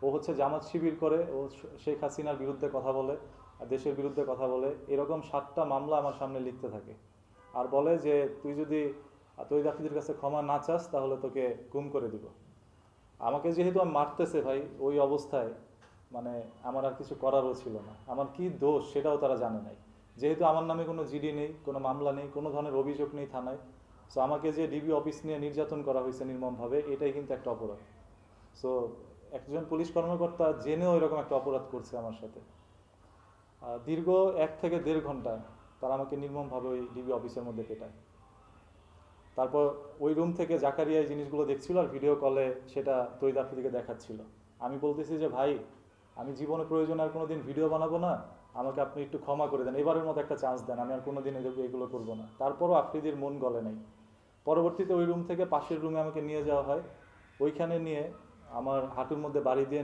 ও হচ্ছে জামাত শিবির করে, ও শেখ হাসিনার বিরুদ্ধে কথা বলে, দেশের বিরুদ্ধে কথা বলে, এরকম 7টা মামলা আমার সামনে লিখতে থাকে। আর বলে যে তুই যদি তৈদ আফ্রিদির কাছে ক্ষমা না চাস তাহলে তোকে গুম করে দিব। আমাকে যেহেতু মারতেছে ভাই ওই অবস্থায়, মানে আমার আর কিছু করারও ছিল না। আমার কি দোষ সেটাও তারা জানে নাই, যেহেতু আমার নামে কোনো জিডি নেই, কোনো মামলা নেই, কোনো ধরনের অভিযোগ নেই থানায়। সো আমাকে যে ডিবি অফিস নিয়ে নির্যাতন করা হয়েছে নির্মমভাবে, এটাই কিন্তু একটা অপরাধ। সো একজন পুলিশ কর্মকর্তা জেনেও এরকম একটা অপরাধ করছে আমার সাথে। দীর্ঘ 1 থেকে 1.5 ঘন্টা তারা আমাকে নির্মমভাবে ওই ডিবি অফিসের মধ্যে পেটায়। তারপর ওই রুম থেকে জাকারিয়া এই জিনিসগুলো দেখছিল আর ভিডিও কলে সেটা তৈদ আফ্রিদিকে দেখাচ্ছিল। আমি বলতেছি যে ভাই, আমি জীবনে প্রয়োজনে আর কোনোদিন ভিডিও বানাবো না, আমাকে আপনি একটু ক্ষমা করে দেন, এবারের মতো একটা চান্স দেন, আমি আর কোনোদিন এগুলো করবো না। তারপরও আফ্রিদির মন গলে নাই। পরবর্তীতে ওই রুম থেকে পাশের রুমে আমাকে নিয়ে যাওয়া হয়। ওইখানে নিয়ে আমার হাঁটুর মধ্যে বাড়ি দিয়ে